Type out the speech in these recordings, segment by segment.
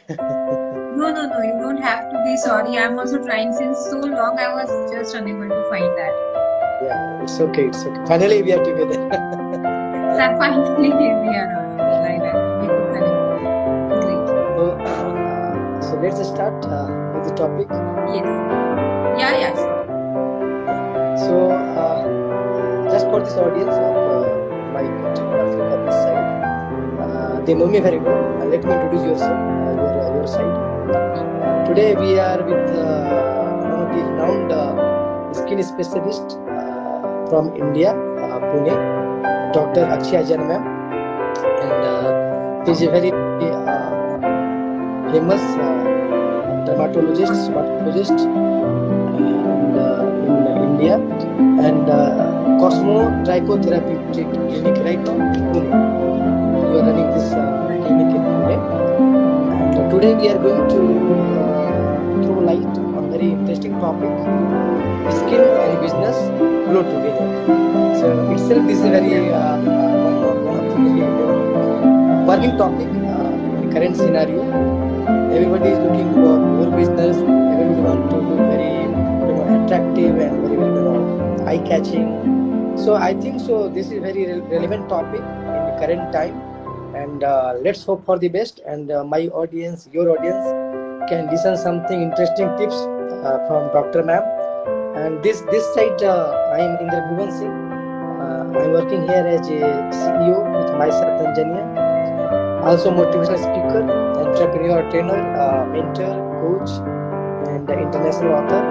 No, no, no. You don't have to be sorry. I'm also trying since so long. I was just unable to find that. Yeah, it's okay. It's okay. Finally, we are together. So finally, we are we could connect. Great. So let's start with the topic. Yes. Yeah, yeah, sure. So, just for this audience of my country, Africa, this side, they know me very well. Let me introduce yourself, your side. Today we are with one of the renowned skin specialist from India, Pune, Dr. Akshaya Jain ma'am, and she is a very famous dermatologist and in India, and Cosmo Trichotherapeutic Clinic right now in Pune. You are running this clinic in Pune, and today we are going to throw light on very interesting topic: skin and business flow together. So itself this is a very one of the very burning topic in the current scenario. Everybody is looking for more business. Everybody want to look very attractive and very eye catching. So I think so. This is very relevant topic in the current time, and let's hope for the best. And my audience, your audience, can listen something interesting tips from Dr. Ma'am. And this side, I am Indra Bhuvan Singh. I'm working here as a CEO with myself Tanzania. Also motivational speaker, entrepreneur, trainer, mentor, coach, and international author.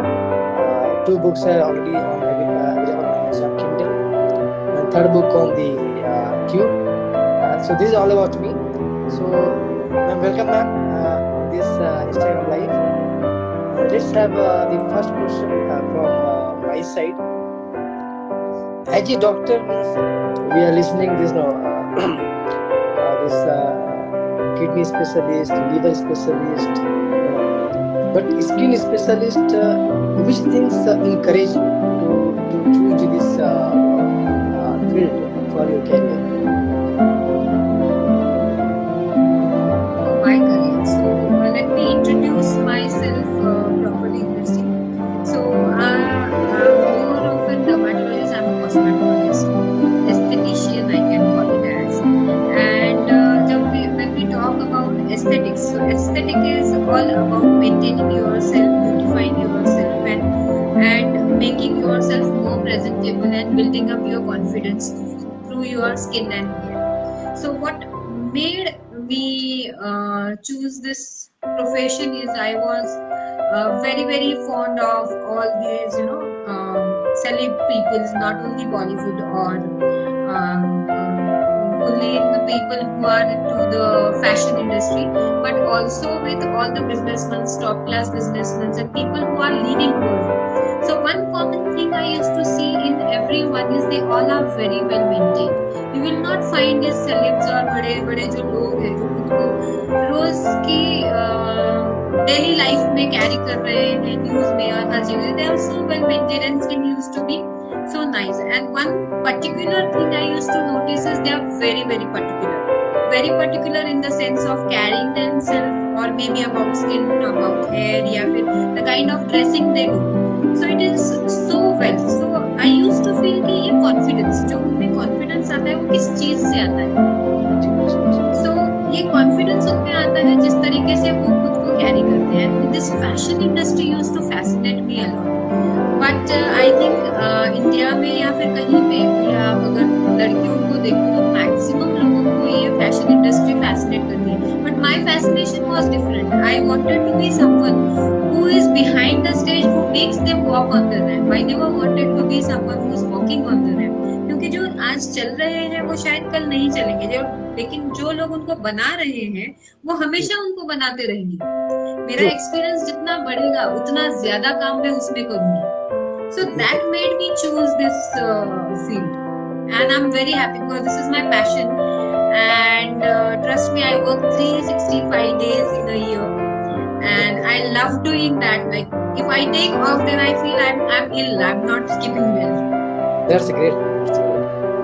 Two books are already on available on Amazon Kindle, and third book on the Cube. So this is all about me. So, ma'am, welcome, ma'am, on this Instagram live. Let's have the first question from my side. As a doctor, means we are listening this now. This kidney specialist, liver specialist, but skin specialist. Which things encourage you to choose this field for your career? My career. So let me introduce myself properly, Christy. So more of a dermatologist. I'm a cosmetologist, esthetician. I can call it as. And when we talk about aesthetics, so aesthetic is all about maintaining yourself, beautifying yourself, and making yourself more presentable and building up your confidence through your skin and hair. So what made me choose this profession is I was very fond of all these celeb peoples, not only Bollywood or only the people who are into the fashion industry, but also with all the businessmen, top class businessmen, and people who are leading world. So one common thing I used to see in everyone is they all are very well maintained. You will not find these celebs or बड़े बड़े जो लोग हैं जो खुद को रोज की daily life में कैरी कर रहे हैं न्यूज में और हर जगह they are so well maintained and skin used to be so nice. And one particular thing I used to notice is they are very particular in the sense of carrying themselves or maybe about skin, about hair, या फिर the kind of dressing they do. So it is so well. So I used to feel कि ये confidence, जो उनमें confidence आता है वो किस चीज से आता है? So ये confidence उनमें आता है जिस तरीके से वो खुद को carry करते हैं. This fashion industry used to fascinate me a lot. But I think India में या फिर कहीं पे या अगर लड़कियों को देखो तो मैक्सिमम लोगों को ये फैशन इंडस्ट्री फैसिनेट करती है. But my fascination was different. I wanted to be someone who is behind the stage, who makes them walk on the ramp. I never wanted to be someone who is walking on the ramp, क्योंकि जो आज चल रहे हैं वो शायद कल नहीं चलेंगे, लेकिन जो लोग उनको बना रहे हैं वो हमेशा उनको बनाते रहेंगे. मेरा एक्सपीरियंस जितना बढ़ेगा उतना ज्यादा काम मैं उसमें करूंगी. So that made me choose this field, and I'm very happy because this is my passion. And trust me, I work 365 days in a year, and I love doing that. Like if I take off, then I feel I'm ill. I'm not keeping well. That's great.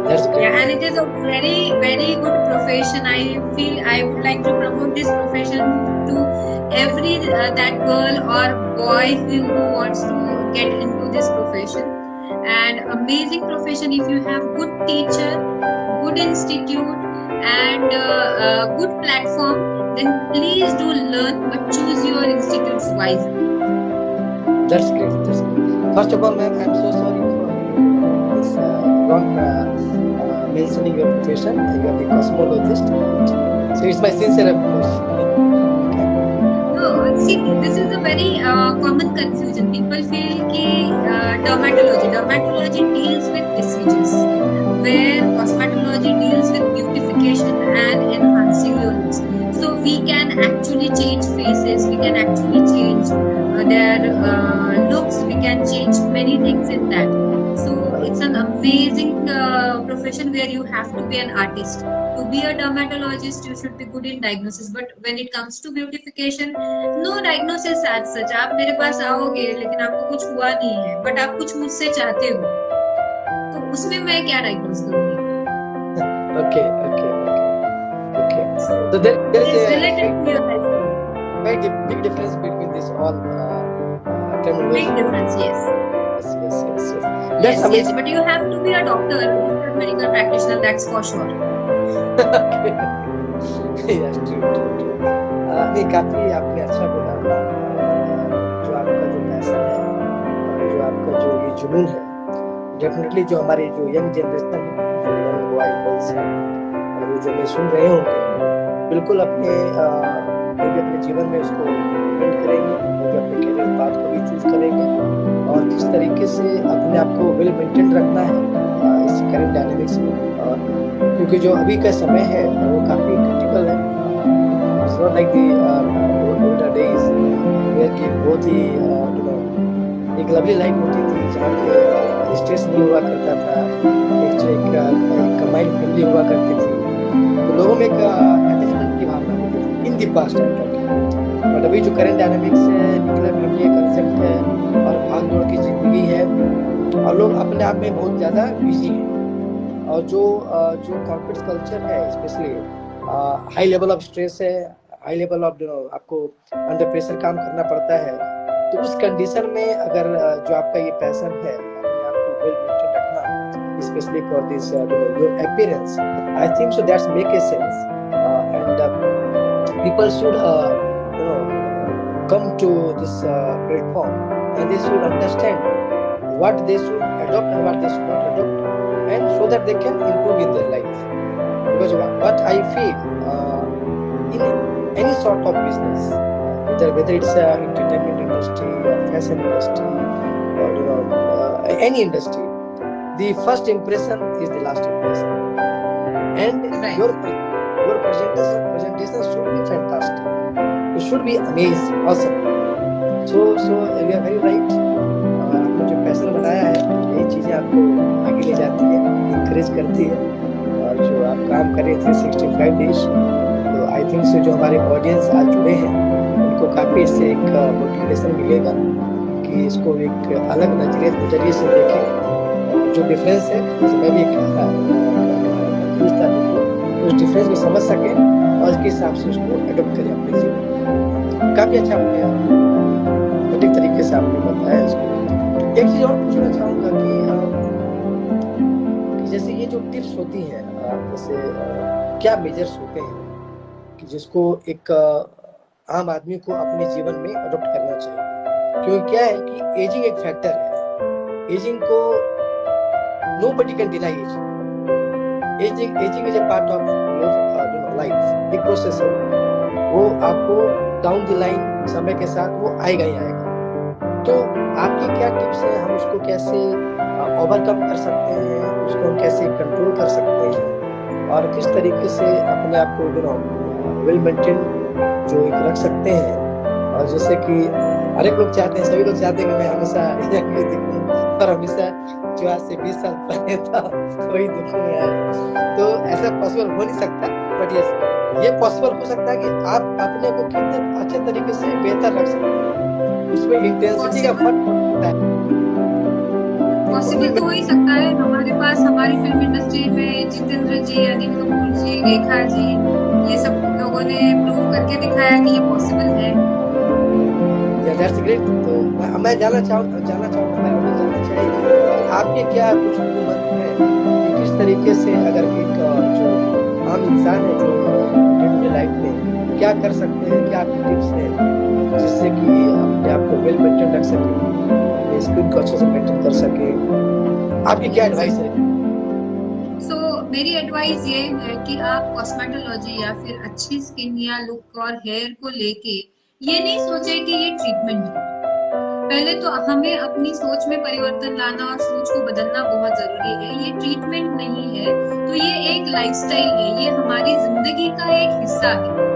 That's great. Yeah, and it is a very good profession. I feel I would like to promote this profession to every that girl or boy who wants to get into this profession. And amazing profession, if you have good teacher, good institute, and good platform, then please do learn, but choose your institutes wisely. That's great. That's great. First of all, ma'am, I'm so sorry for this wrong mentioning your profession. You are the cosmologist. So it's my sincere approach. No, see, this is a very common confusion. People feel that dermatology deals with diseases, where cosmetology deals with beautification and enhancing your looks. So we can actually change faces, we can actually change their looks, we can change many things in that. So it's an amazing profession where you have to be an artist. To be a dermatologist, you should be good in diagnosis. But when it comes to beautification, no diagnosis as such. आप मेरे पास आओगे लेकिन आपको कुछ हुआ नहीं है, but आप कुछ मुझसे चाहते हो, तो उसमें मैं क्या डायग्नोस करूंगी? Okay. So there is a very big difference between this all terminology. Big difference, yes. Yes. That's Yes, amazing. but you have to be a doctor, a medical practitioner, that's for sure. Okay. Yes, true. नहीं, काफी आपने अच्छा बोला। जो आपका जो passion है और जो आपका जो ये जुनून है, डेफिनेटली जो हमारे जो यंग जनरेशन है, जो यंग बॉय गर्ल्स हैं, और जो मैं सुन रहे होंगे, बिल्कुल अपने जीवन में उसको इम्प्लीमेंट करेंगे, वो भी अपने कैरियर पाथ को भी चूज करेंगे, और किस तरीके से अपने आप को वेल मेंटेन रखना है इस करंट डायनेमिक्स में। और क्योंकि जो अभी का समय है वो काफी क्रिटिकल है। It's not like the older days where की बहुत ही एक लवली लाइफ होती थी, जहाँ पे स्ट्रेस नहीं हुआ करता था, एक कंबाइंड फैमिली हुआ करती थी, तो लोगों में एक अटैचमेंट की भावना होती थी इन दी पास्ट टाइम। बट अभी जो करंट डायनामिक्स है, न्यूक्लियर फैमिली कंसेप्ट है और भाग दौड़ की जिंदगी है, और लोग अपने आप में बहुत ज्यादा बिजी हैं, और जो कॉर्पोरेट कल्चर है, specially high level of stress है, हाई लेवल ऑफ आपको अंडर प्रेशर काम करना पड़ता है। तो उस कंडीशन में अगर जो आपका ये पैशन है, अपने आप को वेल मेंटेन रखना, specially for this your appearance, I think so that's make a sense, and people should come to this platform, and they should understand what they should adopt and what they should not adopt, and so that they can improve in their life. Because what I feel in any sort of business, whether it's entertainment industry or fashion industry or any industry, the first impression is the last impression, and Right. your presentation should be fantastic. It should be amazing, awesome. So you are very right. आपने जो passion बनाया है, ये चीजें आपको आगे ले जाती है, इंकरेज करती है, और जो आप काम कर रहे थे 65 डेज, तो आई थिंक से जो हमारे ऑडियंस आज जुड़े हैं, उनको काफी इससे एक मोटिवेशन मिलेगा कि इसको एक अलग नजरिए से देखें। जो डिफरेंस है, मैं भी कंफ्यूज था, उस डिफरेंस को समझ सकें और उसके हिसाब से उसको एडॉप्ट करें अपने जीवन में। काफी अच्छा आपने सटीक तरीके से आपने बताया इसको। एक चीज और पूछना चाहूंगा कि जैसे ये जो टिप्स होती हैं, जैसे क्या मेजर्स होते हैं कि जिसको एक आम आदमी को अपने जीवन में अडॉप्ट करना चाहिए? क्योंकि क्या है कि एजिंग एक फैक्टर है, एजिंग को nobody can deny ageing is a part of your life, एक प्रोसेस है, वो आपको डाउन द लाइन समय के साथ वो आएगा ही आएगा। तो आपकी क्या टिप्स हैं, हम उसको कैसे ओवरकम कर सकते हैं, उसको हम कैसे कंट्रोल कर सकते हैं, और किस तरीके से अपने आप को वेल मेंटेन जो एक रख सकते हैं? और जैसे कि हर एक लोग चाहते हैं, सभी लोग चाहते हैं कि मैं हमेशा दिखूं, और हमेशा जो आज से 20 साल पहले था वही दिखूं यार, तो ऐसा पॉसिबल हो नहीं सकता। बट यस, ये पॉसिबल हो सकता है कि आप अपने को कितने अच्छे तरीके से बेहतर रख सकते हैं, उसमें इंटेंसिटी का फर्क पड़ता है। पॉसिबल तो हो ही सकता है। हमारे पास हमारी फिल्म इंडस्ट्री में जितेंद्र जी, अनिल कपूर जी, रेखा जी, ये सब लोगों ने प्रूव करके दिखाया कि ये पॉसिबल है। ग्रेट। तो मैं जानना चाहूँगा, मैं ऑडियंस जानना चाहेगी आपके क्या कुछ अनुभव है कि किस तरीके से अगर एक जो आम इंसान है जो डे टू डे लाइफ में क्या कर सकते हैं, क्या आपकी टिप्स हैं जिससे कि अपने आप को वेल मेंटेन रख सके, अपने स्किन को अच्छे से मेंटेन कर सके, आपकी क्या एडवाइस है? मेरी एडवाइस ये है कि आप कॉस्मेटोलॉजी या फिर अच्छी स्किन या लुक और हेयर को लेके ये नहीं सोचे कि ये ट्रीटमेंट है। पहले तो हमें अपनी सोच में परिवर्तन लाना और सोच को बदलना बहुत जरूरी है। ये ट्रीटमेंट नहीं है, तो ये एक लाइफस्टाइल है, ये हमारी जिंदगी का एक हिस्सा है।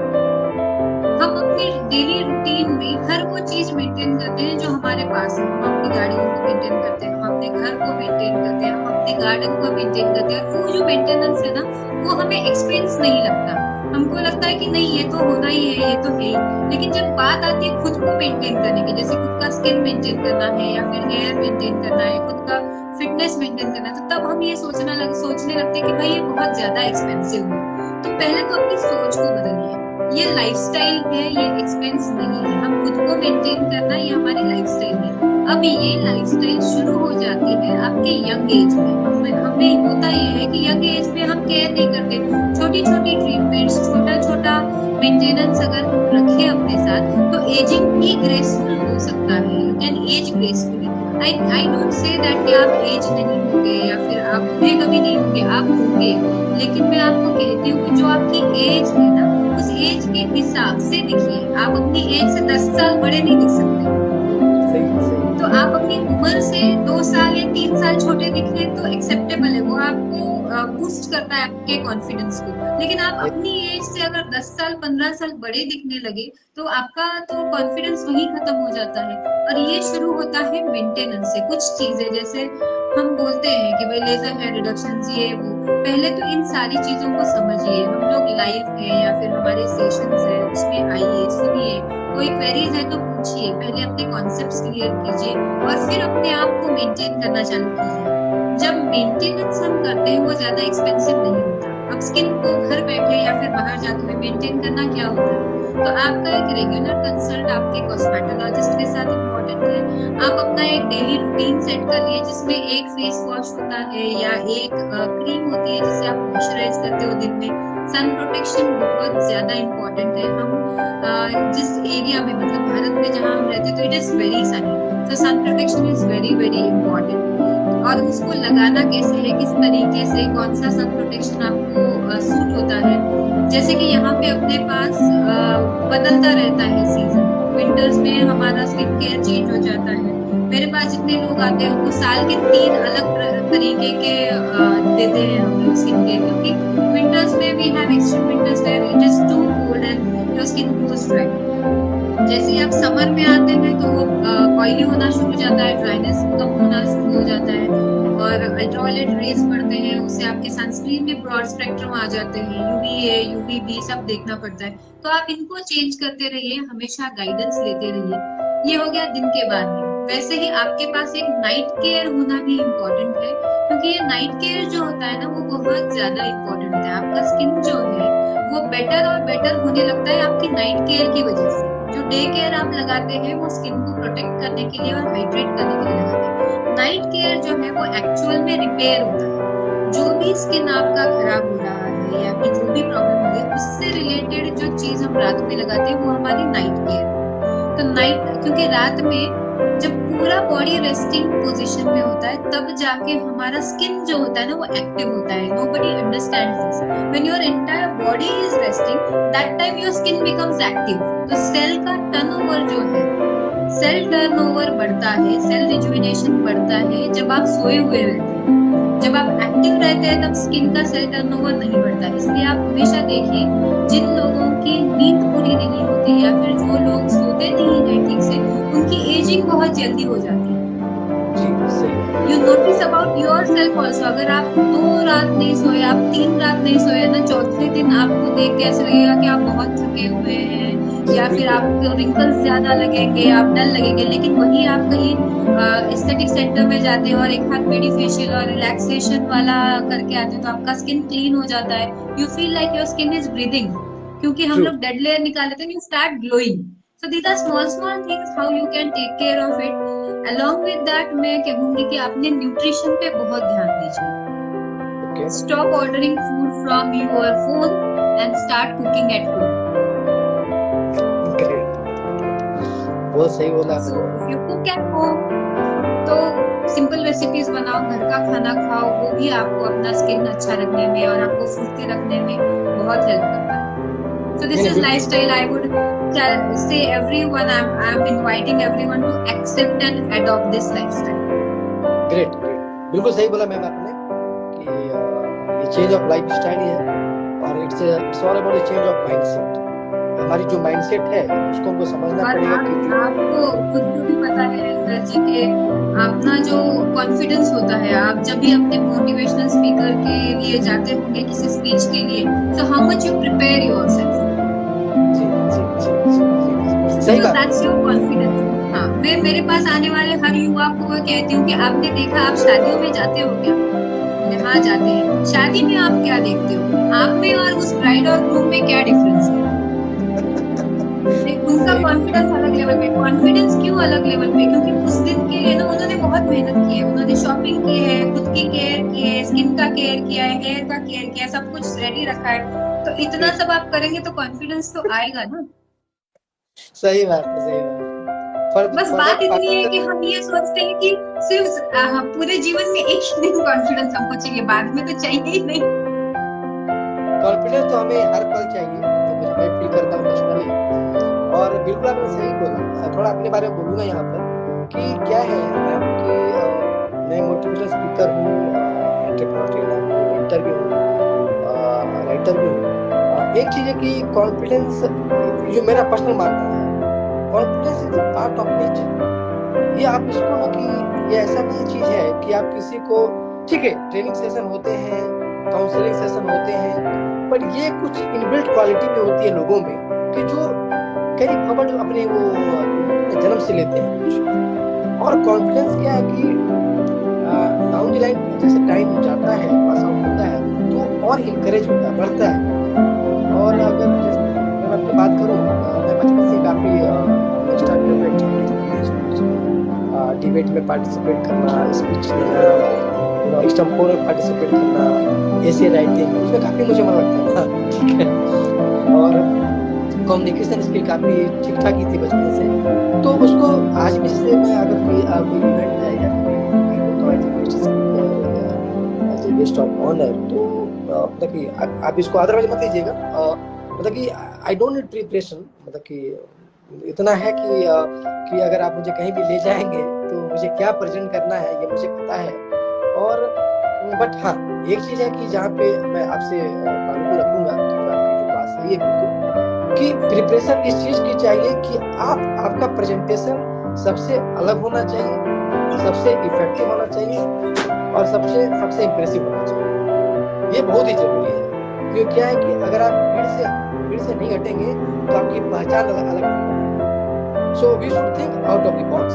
हम अपनी डेली रूटीन में हर वो चीज मेंटेन करते हैं जो हमारे पास है। हम अपनी गाड़ियों को मेंटेन करते हैं, हम अपने घर को मेंटेन करते हैं, हम अपने गार्डन को मेंटेन करते हैं। और वो जो मेंटेनेंस है ना, वो हमें एक्सपेंस नहीं लगता। हमको लगता है कि नहीं ये तो होना ही है, ये तो है ही। लेकिन जब बात आती है खुद को मेंटेन करने की, जैसे खुद का स्किन मेंटेन करना है या फिर हेयर मेंटेन करना है, खुद का फिटनेस मेंटेन करना है, तो तब हम ये सोचने लगते हैं कि भाई ये बहुत ज्यादा एक्सपेंसिव है। तो पहले तो अपनी सोच को बदलिए। ये लाइफस्टाइल है, ये एक्सपेंस नहीं है। हम खुद को मेंटेन करना ये हमारी लाइफस्टाइल है। अब ये लाइफस्टाइल शुरू हो जाती है आपके यंग एज में। हमें होता ये है कि यंग एज में हम केयर नहीं करते। छोटी छोटी ट्रीटमेंट्स, छोटा छोटा मेंटेनेंस अगर हम रखें अपने साथ, तो एजिंग भी ग्रेसफुल हो सकता है। You can age gracefully. I don't say that कि आप एज नहीं होंगे या फिर आप बूढ़े कभी नहीं होंगे, आप होंगे। लेकिन मैं आपको कहती हूँ कि जो आपकी एज है ना, उस एज के हिसाब से दिखिए। आप अपनी एज से 10 साल बड़े नहीं दिख सकते। तो आप अपनी उम्र से 2 साल या 3 साल छोटे दिख रहे तो एक्सेप्टेबल है, वो आपको बूस्ट करता है आपके कॉन्फिडेंस को। लेकिन आप अपनी एज से अगर 10 साल 15 साल बड़े दिखने लगे तो आपका तो कॉन्फिडेंस वहीं खत्म हो जाता है। और ये शुरू होता है मेंटेनेंस से। कुछ चीजें जैसे हम बोलते हैं कि भाई लेजर हेयर रिडक्शन, ये वो, पहले तो इन सारी चीजों को समझिए। हम लोग लाइव है या फिर हमारे सेशंस है, उसमें आइए, सुनिए, कोई क्वेरीज है तो पूछिए। पहले अपने कॉन्सेप्ट्स क्लियर कीजिए और फिर अपने आप को मेंटेन करना चालू कीजिए। जब मेंटेनेंस हम करते हैं वो ज्यादा एक्सपेंसिव नहीं होता। अब स्किन को घर बैठे या फिर बाहर जाते हुए मेंटेन करना क्या होता है, तो आपका एक रेगुलर कंसल्ट आपके कॉस्मेटोलॉजिस्ट के साथ इम्पोर्टेंट है। आप अपना एक डेली रूटीन सेट करिए जिसमें एक फेस वॉश होता है या एक क्रीम होती है जिसे आप मॉइस्चराइज करते हो दिन में। सन प्रोटेक्शन बहुत ज्यादा इम्पोर्टेंट है। हम जिस एरिया में, मतलब भारत में जहाँ हम रहते हैं, तो इट इज वेरी सनी, तो sun protection is very very important. और उसको लगाना कैसे है, किस तरीके से, कौन सा सन प्रोटेक्शन आपको सूट होता है। जैसे कि यहाँ पे अपने पास बदलता रहता है सीजन। विंटर्स में हमारा स्किन केयर चेंज हो जाता है। मेरे पास जितने लोग आते हैं उनको साल के 3 अलग तरीके के देते हैं हम लोग स्किन केयर, क्योंकि विंटर्स में we have extreme winters where it is too cold and your skin goes dry. जैसे आप समर में आते हैं तो वो ऑयली होना शुरू हो जाता है, ड्राइनेस कम होना शुरू हो जाता है और अल्ट्रावायलेट रेज पड़ते हैं, उससे आपके सनस्क्रीन में ब्रॉड स्पेक्ट्रम आ जाते हैं, यूवीए यूवीबी सब देखना पड़ता है। तो आप इनको चेंज करते रहिए, हमेशा गाइडेंस लेते रहिए। ये हो गया दिन के बाद में। वैसे ही आपके पास एक नाइट केयर होना भी इम्पोर्टेंट है, क्योंकि ये नाइट केयर जो होता है ना, वो बहुत ज्यादा इम्पोर्टेंट है। आपका स्किन जो है वो बेटर और बेटर होने लगता है आपकी नाइट केयर की वजह से। जो डे केयर आप लगाते हैं वो स्किन को प्रोटेक्ट करने के लिए और हाइड्रेट करने के लिए लगाते हैं। नाइट केयर जो है वो एक्चुअल में रिपेयर होता है। जो भी स्किन आपका खराब हो रहा है या फिर जो भी प्रॉब्लम हो रही है, उससे रिलेटेड जो चीज हम रात में लगाते हैं वो हमारी नाइट केयर। तो नाइट, क्योंकि रात में जब पूरा बॉडी रेस्टिंग पोजीशन में होता है तब जाके हमारा स्किन जो होता है ना वो एक्टिव होता है। Nobody understands this. When your entire body is resting, that time your skin becomes active. तो सेल का टर्नओवर जो है, सेल टर्नओवर बढ़ता है, सेल रिजुविनेशन बढ़ता है जब आप सोए हुए रहते हैं। जब आप एक्टिव रहते हैं तब स्किन का सेल टर्नओवर नहीं बढ़ता। इसलिए आप हमेशा देखिए, जिन लोगों की नींद पूरी नहीं होती या फिर जो लोग सोते नहीं है ठीक से, उनकी एजिंग बहुत जल्दी हो जाती है। You notice about your self also. अगर आप 2 रात नहीं सोए, आप 3 रात नहीं सोए ना, चौथे दिन आपको देख के ऐसा लगेगा कि आप बहुत थके हुए हैं या फिर आपको रिंकल्स ज्यादा लगेंगे, आप डल लगेंगे। लेकिन वही आप कहीं एस्थेटिक सेंटर में जाते हैं और एक हाथ मेडी फेशियल और रिलैक्सेशन वाला करके आते हैं तो आपका स्किन क्लीन हो जाता है। You feel like your skin is breathing, क्योंकि हम लोग डेड लेयर निकाल लेते हैं, you start glowing. So these are small things how you can take care of it. Along with that, मैं कहूँगी कि आपने न्यूट्रिशन पे बहुत ध्यान दीजिए. Okay. Stop ordering food from your phone and start cooking at home. Great. बहुत सही बोला So आपने. if you cook at home, तो सिंपल रेसिपीज बनाओ, घर का खाना खाओ, वो भी आपको अपना स्किन अच्छा रखने में और आपको फुर्ती रखने में बहुत हेल्प करता है. So this is lifestyle. I would say everyone, I'm inviting everyone to accept and adopt this lifestyle. Great. बिल्कुल सही बोला मैम आपने कि ये चेंज ऑफ लाइफ स्टाइल ही है और it's all about the change of mindset. हमारी जो माइंडसेट है उसको हमको समझना पड़ेगा कि आपको खुद को भी पता है अंदर जी के अपना जो कॉन्फिडेंस होता है, आप जब भी अपने मोटिवेशनल स्पीकर के लिए जाते होंगे किसी स्पीच के लिए, so how much you prepare yourself. सही बात. That's your confidence. हाँ, मैं मेरे पास आने वाले हर युवा को वो कहती हूँ कि आपने देखा, आप शादियों में जाते हो क्या? हाँ जाते हैं. शादी में आप क्या देखते हो? आप में और उस ब्राइड और ग्रूम में क्या डिफरेंस है? उनका कॉन्फिडेंस अलग लेवल पे. कॉन्फिडेंस क्यों अलग लेवल पे? क्योंकि उस दिन के लिए ना उन्होंने बहुत मेहनत की है, उन्होंने शॉपिंग की है, खुद की केयर की है, स्किन का केयर किया है, हेयर का केयर किया है, सब कुछ रेडी रखा है. तो इतना सब आप करेंगे तो कॉन्फिडेंस तो आएगा ना. सही बात है, सही बात. बस बात इतनी है कि हम ये सोचते हैं कि सिर्फ पूरे जीवन में एक ही दिन कॉन्फिडेंस हमको चाहिए, बाद में तो चाहिए ही नहीं. कॉन्फिडेंस तो हमें हर पल चाहिए, जो मैं फील करता हूँ पर्सनली. और बिल्कुल आपने सही बोला. थोड़ा अपने बारे में बोलूंगा यहाँ पर कि क्या है मैम कि मैं मोटिवेशनल स्पीकर हूँ, एंटरप्रेन्योर ट्रेनर हूँ, मेंटर भी हूँ, राइटर भी हूँ. एक चीज है कि कॉन्फिडेंस जो मेरा पर्सनल मानना है, confidence is a part of nature. ये आप इसको ना कि ये ऐसा नहीं चीज है कि आप किसी को, ठीक है ट्रेनिंग सेशन होते हैं, काउंसलिंग सेशन होते हैं, बट ये कुछ इनबिल्ट क्वालिटी में होती है लोगों में कि जो कई खबर जो अपने वो जन्म से लेते हैं कुछ. और कॉन्फिडेंस क्या है कि डाउन द लाइन जैसे टाइम जाता है, पास आउट होता है, तो और इंकरेज होता है, बढ़ता है. और अगर मैं अपनी बात करूँ, मैं बचपन से काफ़ी डिबेट में पार्टिसिपेट करना, स्पीच देना, स्टम्पों में पार्टिसिपेट करना, ऐसे राइटिंग, उसमें काफ़ी मुझे मन लगता था. ठीक है. और कम्युनिकेशन स्किल काफ़ी ठीक ठाक ही थी बचपन से. तो उसको आज भी से मैं अगर कोई इवेंट है या कोई गेस्ट ऑफ ऑनर, तो मतलब कि आप इसको अदरवाइज मत लीजिएगा. मतलब कि आई डोंट नीड प्रिपरेशन. मतलब कि इतना है कि अगर आप मुझे कहीं भी ले जाएंगे तो मुझे क्या प्रेजेंट करना है ये मुझे पता है. और बट हाँ, एक चीज है कि जहाँ पे मैं आपसे ताल्लुक रखूंगा कि जो आपकी जो बात सही है बिल्कुल, कि प्रिपरेशन इस चीज की चाहिए कि आपका प्रेजेंटेशन सबसे अलग होना चाहिए, सबसे इफेक्टिव होना चाहिए और सबसे इम्प्रेसिव होना चाहिए. ये बहुत ही जरूरी है. क्योंकि क्या है कि अगर आप भीड़ से नहीं हटेंगे तो आपकी पहचान अलग नहीं बनेगी. So we should think out of the box.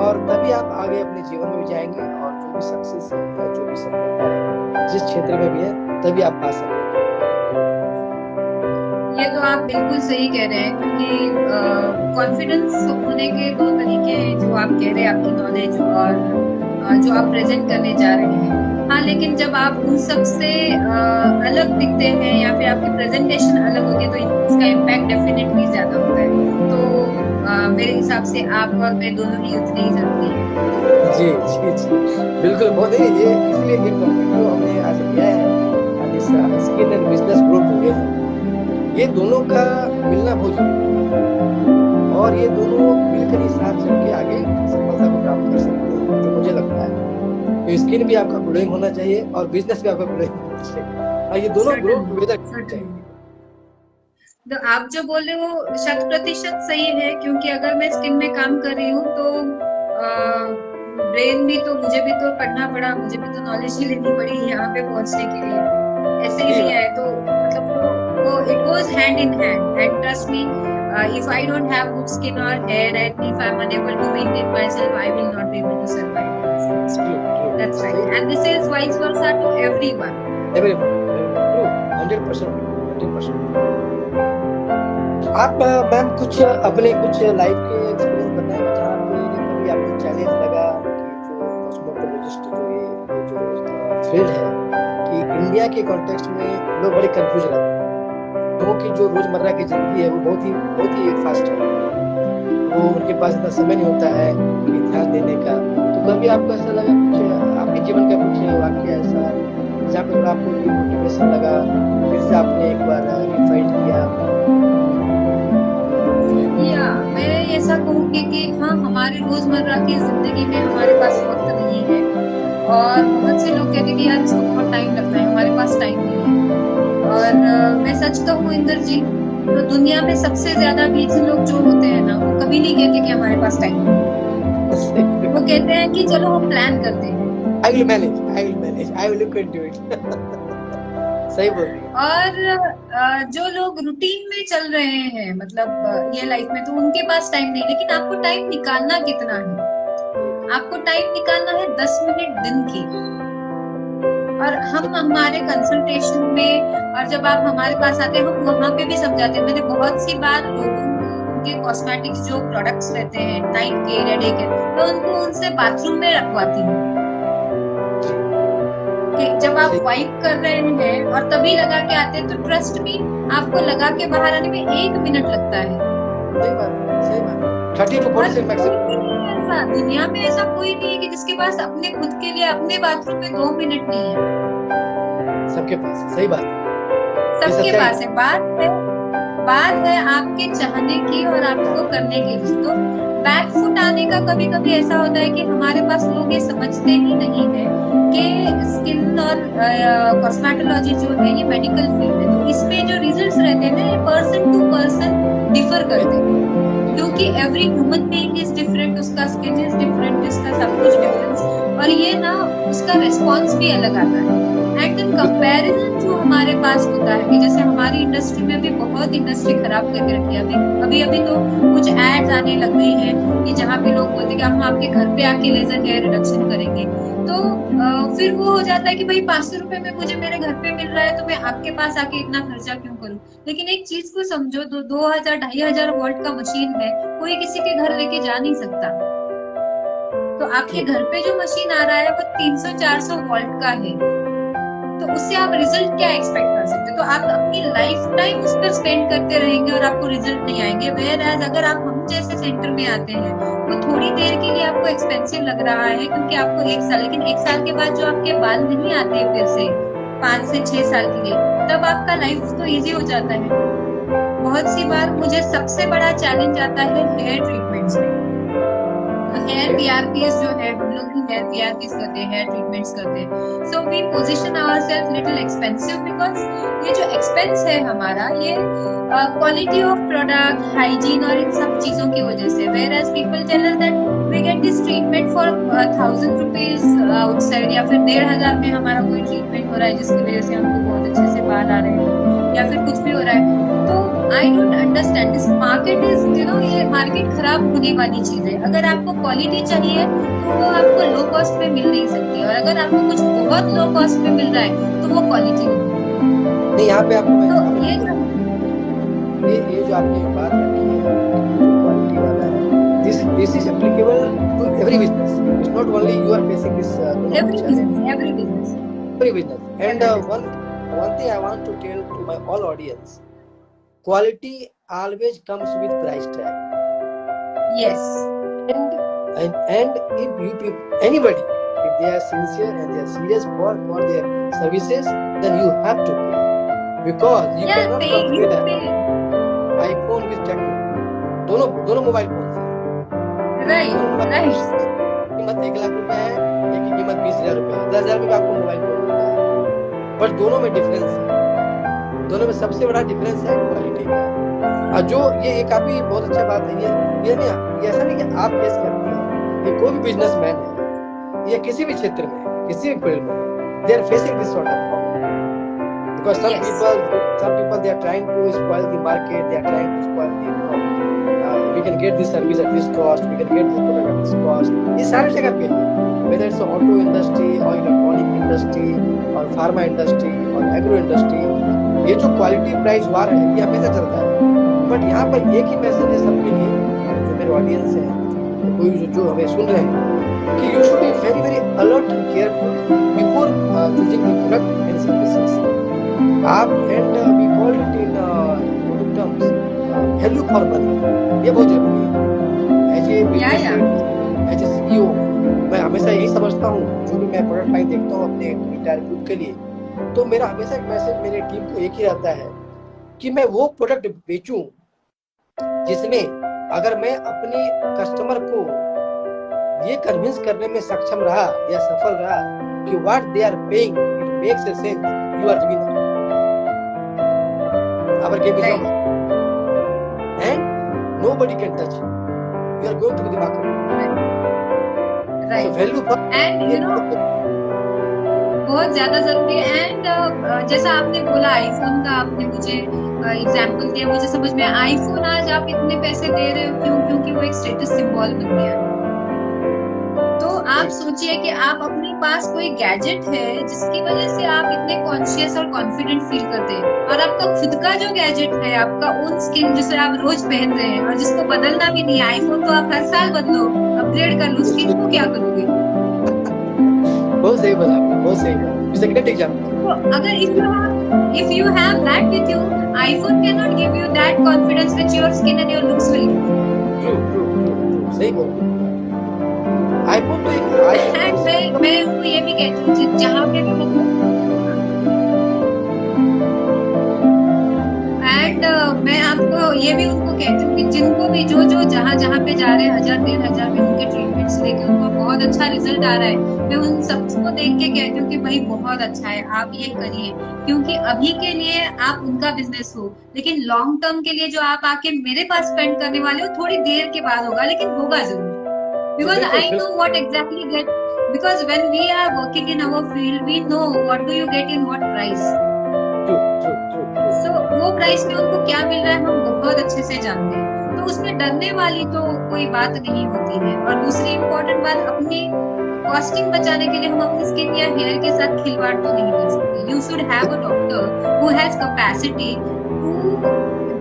और तभी आप आगे अपने जीवन में भी जाएंगे और जो भी सक्सेस है, जो भी सफलता है, जिस क्षेत्र में भी है, तभी आप पा सकते हैं. ये तो आप बिल्कुल सही कह रहे हैं, क्योंकि कॉन्फिडेंस होने के दो तरीके हैं जो आप कह रहे हैं, आपकी नॉलेज और जो आप प्रेजेंट करने जा रहे हैं. हाँ, लेकिन जब आप उन सब से अलग दिखते हैं या फिर आपकी प्रेजेंटेशन अलग होती है तो इसका इम्पैक्ट डेफिनेटली ज्यादा होता है. तो मेरे हिसाब से आप और मैं दोनों ही उतने ही जरूरी है. जी जी जी बिल्कुल. बहुत ही ये इसलिए ये टॉपिक जो हमने आज लिया है, skill and business grow together, ये दोनों का मिलना बहुत जरूरी है. और ये दोनों मिलकर ही साथ चल के आगे सफलता को प्राप्त कर सकते हैं, जो मुझे लगता है. तो स्किल भी आपका ग्रोइंग होना चाहिए और बिजनेस भी आपका ग्रोइंग होना चाहिए, और ये दोनों ग्रो टुगेदर चाहिए. तो आप जो बोल रहे हो 100% सही है, क्योंकि अगर मैं स्किल में काम कर रही हूँ तो ब्रेन भी तो मुझे भी तो पढ़ना पड़ा, मुझे भी तो नॉलेज ही लेनी पड़ी यहाँ पे पहुंचने के लिए. ऐसे ही है तो मतलब वो it goes hand in hand. And trust me, if I don't have good skin or hair and if I'm unable to maintain myself, I will not be able to survive. That's right. And this is vice versa to everyone. Everyone. True. 100%. आप ma'am कुछ अपने कुछ life के experience बताएं जहाँ पे कभी आपको चैलेंज लगा कि जो कॉस्मेटोलॉजिस्ट जो ये जो फील्ड है कि इंडिया के कॉन्टेक्स्ट में लोग बड़े कंफ्यूज रहते हैं, लोगों की जो रोजमर्रा की जिंदगी है वो बहुत ही फास्ट है, वो उनके पास इतना समय नहीं होता है कि ध्यान देने का। तो कभी आपको ऐसा लगा कुछ आपके जीवन का कुछ वाक्य ऐसा जहाँ पे थोड़ा आपको मोटिवेशन लगा, फिर से आपने एक बार रिफाइंड किया? या मैं ऐसा कहूँगी कि हाँ, हमारे रोजमर्रा की जिंदगी में हमारे पास वक्त नहीं है, और बहुत से लोग कहते हैं कि यार इसको बहुत टाइम लगता है, हमारे पास टाइम नहीं है। और मैं सच कहूँ इंदर जी, तो दुनिया में सबसे ज्यादा बिजी लोग जो होते हैं ना, वो कभी नहीं कहते कि हमारे पास टाइम नहीं है। वो कहते हैं कि चलो हम प्लान करते हैं, I will manage, I will look into it. सही बोल रही है। और जो लोग रूटीन में चल रहे हैं, मतलब ये लाइफ में, तो उनके पास टाइम नहीं। लेकिन आपको टाइम निकालना कितना है? आपको टाइम निकालना है 10 मिनट दिन की। और हम हमारे कंसल्टेशन में, और जब आप हमारे पास आते हैं, हम वहां पे भी समझाते हैं। मैंने बहुत सी बार लोगों को उनके कॉस्मेटिक्स जो प्रोडक्ट्स रहते हैं, नाइट के, रेडे के, मैं उनको उनसे बाथरूम में रखवाती हूँ कि जब आप वाइप कर रहे हैं और तभी लगा के आते हैं, तो ट्रस्ट मी, आपको लगा के बाहर आने में 1 मिनट लगता है। सही बात। 30 to 40 मैक्सिमम। दुनिया में ऐसा कोई नहीं है कि जिसके पास अपने खुद के लिए अपने बाथरूम में 2 मिनट नहीं है। सबके पास है, सही बात है, सबके पास है। बात है आपके चाहने की और आपको करने की। तो बैकफुट आने का कभी कभी ऐसा होता है कि हमारे पास लोग ये समझते ही नहीं है कि स्किन और कॉस्मेटोलॉजी जो है ये मेडिकल फील्ड है। तो इसमें जो रिजल्ट्स रहते हैं ना, ये पर्सन टू पर्सन डिफर करते हैं, क्योंकि every human being is different, उसका स्किन इज डिफरेंट, इसका सब कुछ डिफरेंस, और ये ना उसका रिस्पॉन्स भी अलग आता है। एंड देन कंपैरिजन जो हमारे पास होता है, कि जैसे हमारी इंडस्ट्री में भी बहुत इंडस्ट्री खराब करके रखी है। अभी तो कुछ एड्स आने लग गई हैं कि जहाँ पे लोग बोलते हैं कि हम आपके घर पे आके लेजर हेयर रिडक्शन करेंगे। तो फिर वो हो जाता है कि भाई 500 रुपए में मुझे मेरे घर पे मिल रहा है, तो मैं आपके पास आके इतना खर्चा क्यों करूं? लेकिन एक चीज को समझो, 2000-2500 वोल्ट का मशीन है, कोई किसी के घर लेके जा नहीं सकता। तो आपके घर पे जो मशीन आ रहा है वो 300-400 वोल्ट का है, तो उससे आप रिजल्ट क्या एक्सपेक्ट कर सकते हो? तो आप अपनी लाइफ टाइम उस पर स्पेंड करते रहेंगे और आपको रिजल्ट नहीं आएंगे। वेयर अगर आप हम जैसे सेंटर में आते हैं, तो थोड़ी देर के लिए आपको एक्सपेंसिव लग रहा है, क्योंकि आपको 1 साल, लेकिन 1 साल के बाद जो आपके बाल नहीं आते फिर से 5 से 6 साल के लिए, तब आपका लाइफ तो इजी हो जाता है। बहुत सी बार मुझे सबसे बड़ा चैलेंज आता है हेयर ट्रीटमेंट्स में। हेयर पीआरपीस जो है, हम लोग भी हेयर पीआरपीस करते हैं, हेयर ट्रीटमेंट्स करते हैं। So we position ourselves little expensive, because ये जो एक्सपेंस है हमारा, ये क्वालिटी ऑफ प्रोडक्ट, हाइजीन और इन सब चीजों की वजह से। Whereas people tell us that we get this treatment for 1000 rupees outside, या फिर 1500 में हमारा कोई ट्रीटमेंट हो रहा है जिसकी वजह से हमको बहुत अच्छे से बाल आ रहे हैं, या फिर कुछ भी हो रहा है। तो I don't understand this market is, ये मार्केट खराब होने वाली चीज है। अगर आपको क्वालिटी चाहिए तो वो आपको लो कॉस्ट में मिल नहीं सकती, और अगर आपको कुछ बहुत लो कॉस्ट में मिल रहा है तो वो क्वालिटी नहीं। यहाँ पे आपको तो ये जो आपने बात रखी है, क्वालिटी वाला है, this is applicable to every business. It's not only you are facing this, every business. And one thing I want to tell to my all audience, quality always comes with price tag. Yes. And if anybody, if they are sincere and they are serious for their services, then you have to pay, because you cannot compare iPhone with Tecno. दोनों mobile phone से Right. कीमत 1 लाख रुपए है, एक की कीमत 20,000 रुपए है। 10,000 रुपए का आपको मोबाइल फोन मिलता है, पर दोनों में डिफरेंस है। दोनों में सबसे बड़ा डिफरेंस है क्वालिटी का। और जो ये काफी बहुत अच्छा बात है, ये नहीं, ऐसा नहीं कि आप गेस करते हैं, ये कोई भी बिजनेसमैन है, ये किसी भी क्षेत्र में, किसी भी फील्ड में, they are facing this sort of problem, because some people they are trying to spoil the market, they are trying to spoil the, we can get this service at this cost, we can get this product at this cost. ये सारी जगह पे, whether it's auto industry or electronic industry और pharma industry और agro industry, ये जो quality price वार है ये हमेशा चलता है। बट यहाँ पर एक ही मैसेज है सबके लिए, जो मेरे ऑडियंस है, कोई जो हमें सुन रहे हैं, कि you should be very very alert and careful before choosing the product and services. आप and we called it in product terms value for money, ये बहुत जरूरी है। एज ए सीईओ मैं हमेशा यही समझता हूँ, जो भी मैं प्रोडक्ट लाइन देखता हूँ अपने इंटायर ग्रुप के लिए, तो मेरा हमेशा एक मैसेज मेरे टीम को एक ही रहता है कि मैं वो प्रोडक्ट बेचूं जिसमें अगर मैं अपने कस्टमर को ये कन्विंस करने में सक्षम रहा या सफल रहा कि what they are paying it makes a sense, you are the winner. Our game is over and nobody can touch you. You are going to be the market. Right. So value for and you know बहुत ज्यादा जरूरी है। And जैसा आपने बोला iPhone का, आपने मुझे एग्जांपल दिया, मुझे समझ में आया आईफोन आज आप इतने पैसे दे रहे हो क्यों? क्योंकि वो एक स्टेटस सिंबल बन गया। तो आप सोचिए कि आप अपने पास कोई गैजेट है जिसकी वजह से आप इतने कॉन्शियस और कॉन्फिडेंट फील करते हैं, और आपका खुद का जो गैजेट है, आपका ओन स्किन जिसे आप रोज पहन रहे हैं और जिसको बदलना भी नहीं है। आईफोन तो आप हर साल बदलो, अपग्रेड कर लो, स्किन को क्या करोगे? बहुत सही बोला, बहुत सही बोला। सेकंड एग्जांपल, तो अगर if you have that with you, iPhone cannot give you that confidence which your skin and your looks will give. True, सही बोला। आईफोन तो एक मैं इसको ये भी कहती हूँ जहाँ पे भी मैं आपको ये भी उनको कहती हूँ कि जिनको भी जो जहाँ पे जा रहे हैं 1000-1500 में उनके ट्रीटमेंट्स लेके उनको बहुत अच्छा रिजल्ट आ रहा है, मैं उन सबको देख के कहती हूँ कि भाई बहुत अच्छा है, आप ये करिए, क्योंकि अभी के लिए आप उनका बिजनेस हो, लेकिन लॉन्ग टर्म के लिए जो आप आके मेरे पास स्पेंड करने वाले हो थोड़ी देर के बाद होगा, लेकिन होगा जरूर। Because I know what exactly get, because when we are working in our field, we know what do you get in what price. So वो प्राइस में उनको क्या मिल रहा है हम बहुत अच्छे से जानते हैं, तो उसमें डरने वाली तो कोई बात नहीं होती है। और दूसरी इम्पोर्टेंट बात, अपनी कॉस्टिंग बचाने के लिए हम अपनी स्किन या हेयर के साथ खिलवाड़ तो नहीं कर सकते। You should have a doctor who has capacity to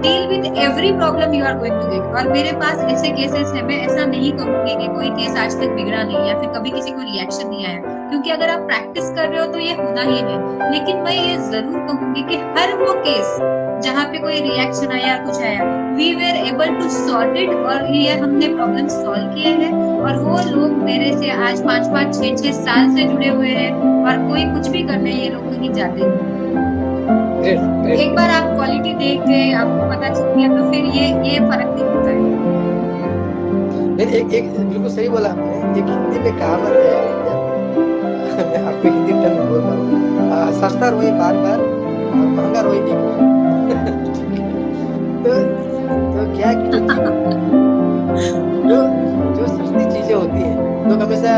deal with every problem you are going to get। और मेरे पास ऐसे केसेस है, मैं ऐसा नहीं कहूंगी कि कोई केस आज तक बिगड़ा नहीं या फिर कभी किसी को रिएक्शन नहीं आया, क्योंकि अगर आप प्रैक्टिस कर रहे हो तो ये होना ही है। लेकिन मैं ये जरूर कहूंगी कि हर वो केस जहाँ पे कोई रिएक्शन आया कुछ आया, we were able to solve it, और ये हमने प्रॉब्लम सॉल्व किए हैं। और वो लोग मेरे से आज 5-5, 6-6 साल से जुड़े हुए हैं, और कोई कुछ भी करने ये लोग कहीं जाते नहीं। एक बार आप क्वालिटी देख गए, आपको पता चल गया, तो फिर ये फर्क नहीं होता है। एक बिल्कुल सही बोला आपने। एक हिंदी में कहावत है, मैं आपको हिंदी टर्म में बोल रहा हूँ, सस्ता रोए बार-बार और महंगा रोए एक बार। तो क्या है कि जो सस्ती चीजें होती हैं लोग हमेशा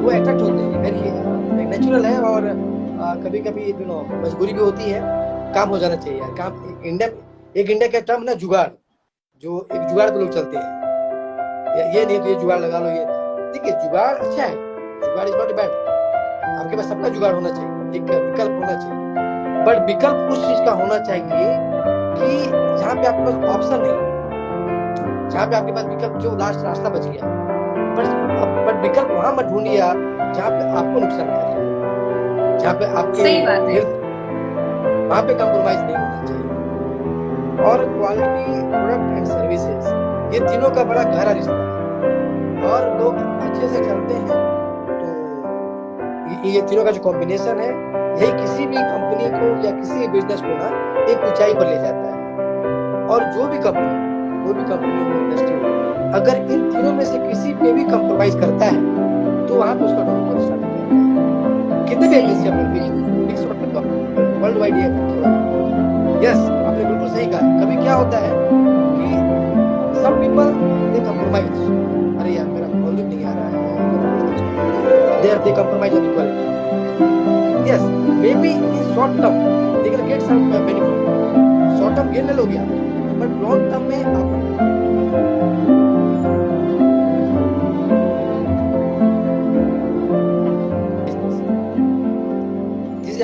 वो अट्रैक्ट होते हैं, वेरी नेचुरल है। और कभी-कभी मजबूरी भी होती है, काम हो जाना चाहिए यार। काम एक इंडिया का टर्म ना जुगाड़, जो एक जुगाड़ पे लोग चलते हैं, ये नहीं तो ये जुगाड़ लगा लो, ये ठीक है, जुगाड़ अच्छा है, जुगाड़ इज नॉट बैड। आपके पास सबका जुगाड़ होना चाहिए, एक विकल्प होना चाहिए, बट विकल्प उस चीज का होना चाहिए कि जहाँ पे आपके पास ऑप्शन नहीं, जहाँ पे आपके पास विकल्प जो लास्ट रास्ता बच गया, बट विकल्प वहां मत ढूंढिए आप जहाँ पे आपको नुकसान कर रहा है, जहाँ पे आपके सही बात है, वहां पे कंप्रोमाइज नहीं होना चाहिए। और क्वालिटी, प्रोडक्ट एंड सर्विसेज, ये तीनों का बड़ा गहरा रिश्ता है, और लोग अच्छे से चलते हैं तो ये तीनों का जो कॉम्बिनेशन है, यही किसी भी कंपनी को या किसी भी बिजनेस को ना एक ऊंचाई पर ले जाता है। और जो भी कंपनी, कोई भी कंपनी हो, इंडस्ट्री हो, अगर इन तीनों में से किसी पे भी कंप्रोमाइज करता है तो वहां पे उसका डाउनफॉल स्टार्ट हो जाता है। कितने भी एमएनसी वर्ल्ड वाइड यस, आपने बिल्कुल सही कहा। कभी क्या होता है कि सब पीपल दे कंप्रोमाइज, अरे यार मेरा वॉल्यूम नहीं आ रहा है, they compromise on quality. Yes, may be in short term they can get some benefit, short term gain ले लोगे आप, बट लॉन्ग टर्म में आप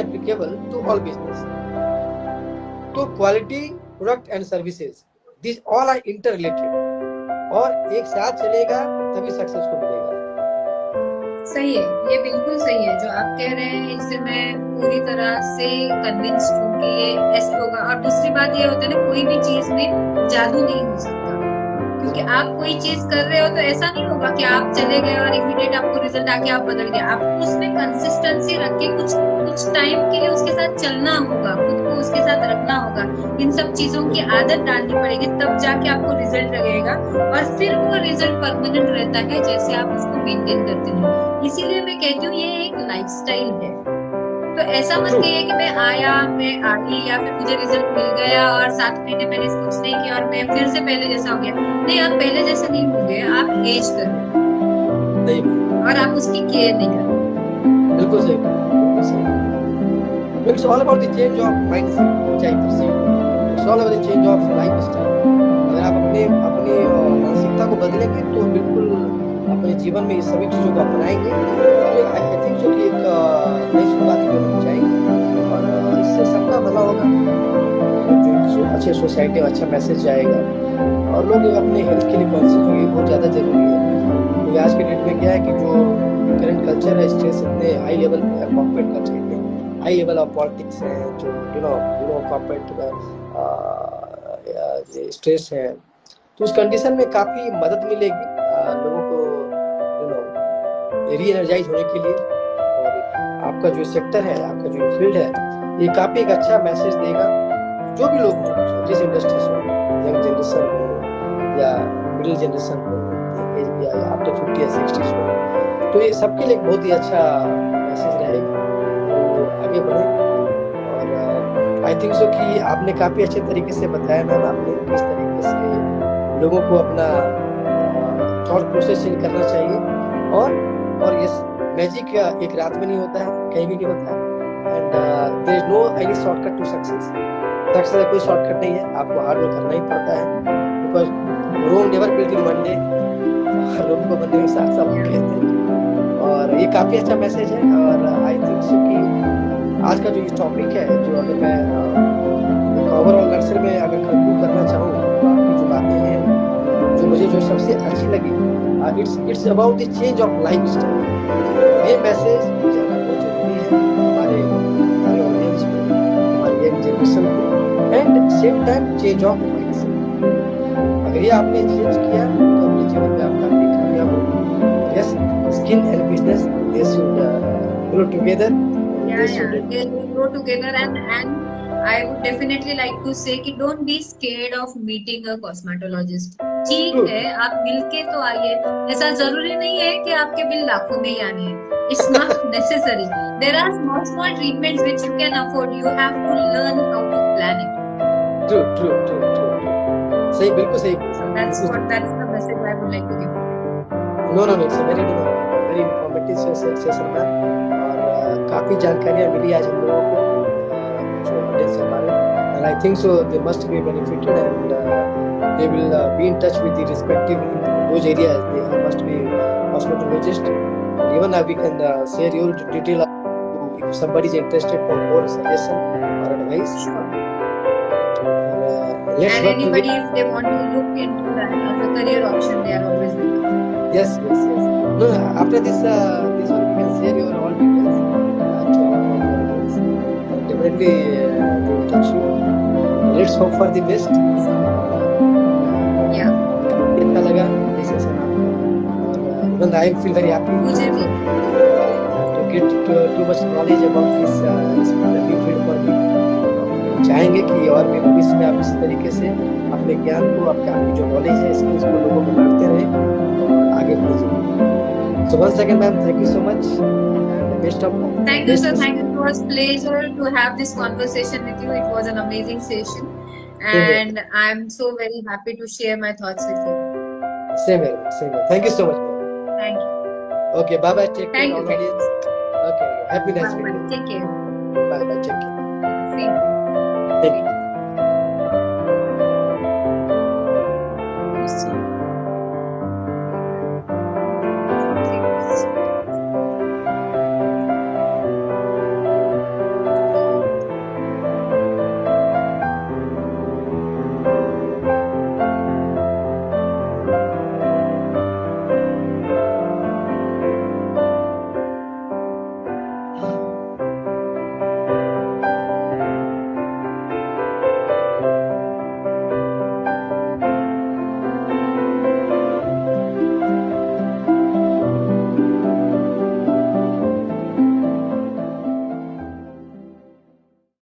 applicable to all business। तो quality, product and services, this all are interrelated, और एक साथ चलेगा तभी सक्सेस को मिलेगा। सही है, ये बिल्कुल सही है जो आप कह रहे हैं, इससे मैं पूरी तरह से कन्विंस्ड हूँ कि ये ऐसे होगा। और दूसरी बात ये होता है ना, कोई भी चीज में जादू नहीं हो सकता, क्योंकि आप कोई चीज कर रहे हो तो ऐसा नहीं होगा कि आप चले गए और इमीडिएट आपको रिजल्ट आके आप बदल गए। आपको उसमें कंसिस्टेंसी रख के कुछ टाइम के लिए उसके साथ चलना होगा, खुद को उसके साथ रखना होगा, इन सब चीजों की आदत डालनी पड़ेगी, तब जाके आपको रिजल्ट लगेगा। और फिर वो रिजल्ट परमानेंट रहता है जैसे आप उसको मेंटेन करते हैं। इसीलिए मैं कहती हूँ ये एक लाइफस्टाइल है। तो ऐसा मत कहिए कि मैं आया, मैं आई, या फिर मुझे रिजल्ट मिल गया और 7 महीने मैंने कुछ नहीं किया और मैं फिर से पहले जैसा हो गया। नहीं, आप पहले जैसे नहीं होंगे, आप एज कर रहे हो और आप उसकी केयर नहीं कर रहे। बिल्कुल सही, बिल्कुल सही। It's all about the change of mindset, which I perceive. It's all about the change of lifestyle. अगर आप अपनी मानसिकता को बदलेंगे तो बिल्कुल अपने जीवन में इस सभी चीजों को अपनाएंगे तो आई थिंक जो कि एक नई शुरुआत हो जाएगी और इससे सबका भला होगा, जो अच्छे सोसाइटी में अच्छा मैसेज जाएगा और लोग अपने हेल्थ के लिए कॉन्शियस होंगे, बहुत ज़्यादा जरूरी है। क्योंकि आज के डेट में क्या है कि जो करंट कल्चर है, स्ट्रेस इतने हाई लेवल पे है, कॉर्पोरेट कल्चर में हाई लेवल ऑफ पॉलिटिक्स है, जो कॉर्पोरेट स्ट्रेस है, तो उस कंडीशन में काफ़ी मदद मिलेगी लोगों को री एनर्जाइज होने के लिए। और आपका जो सेक्टर है, आपका जो फील्ड है, ये काफ़ी एक अच्छा मैसेज देगा। जो भी लोग हो, जिस इंडस्ट्री से हो, यंग जनरेशन हो या मिडिल जनरेशन हो या आफ्टर 50 या 60 हो, तो ये सबके लिए बहुत ही अच्छा मैसेज रहेगा। तो आगे बढ़े। और आई थिंक सो कि आपने काफ़ी अच्छे तरीके से बताया मैम, आपने किस तरीके से लोगों को अपना थॉट प्रोसेस चेंज करना चाहिए। और ये मैजिक एक रात में नहीं होता है, कहीं भी नहीं होता है। And there is no any shortcut to success. Success कोई शॉर्टकट नहीं है, आपको हार्ड वर्क करना ही पड़ता है। Because Rome never built in one day, Rome को बनने में 7 साल लग गए थे। और ये काफ़ी अच्छा मैसेज है। और आई थिंक सो कि आज का जो ये टॉपिक है, जो अगर मैं ओवरऑल नर्सरी में अगर कंक्लूड करना चाहूँ तो आपकी जो बातें हैं, जो मुझे जो सबसे अच्छी लगी, it's about the change of lifestyle. ये मैसेज जाना बहुत जरूरी है हमारे ऑडियंस को, हमारे यंग जनरेशन को, and same time change of mindset. अगर ये आपने चेंज किया तो अपने जीवन में आप काफी कामयाब होंगे। Yes, skill and business they should grow together. They will grow together, and I would definitely like to say कि don't be scared of meeting a cosmetologist. ठीक है, आप मिल के तो आइए, ऐसा जरूरी नहीं है कि आपके बिल लाखों में ही आने हैं। It's not necessary. There are small treatments which you can afford. You have to learn how to plan it. True. सही, बिल्कुल सही। So that's the message I would like to give. No, it's a very informative session ma'am, और काफ़ी जानकारियाँ मिली आज हम लोगों को, जो ऑडियंस हमारे। And I think so they must be benefited and they will be in touch with the respective in those areas. They must be cosmetologist. And even we can share your detail if somebody is interested for more suggestion or advice. Sure. Let's and anybody if they want to look into that as a career option, they are always welcome. Yes. No, after this one we can share your all details to our audience. Definitely they will touch you. Let's hope for the best. अच्छा लगा इस session आपको, और I feel very happy मुझे भी to get too much knowledge about this new field for me. चाहेंगे कि और भी भविष्य में आप इस तरीके से अपने ज्ञान को, आपकी जो नॉलेज है, स्किल्स को लोगों को बांटते रहें और आगे बढ़े। So once again ma'am, thank you so much and best of luck. Thank you sir, thank you. It was pleasure to have this conversation with you. It was an amazing session. And I'm so very happy to share my thoughts with you. Same here. Thank you so much, ma'am. Thank you. Okay, bye. Take care, all audience. Okay, happy nice weekend. Take care. Bye. Take care. See you. Thank you.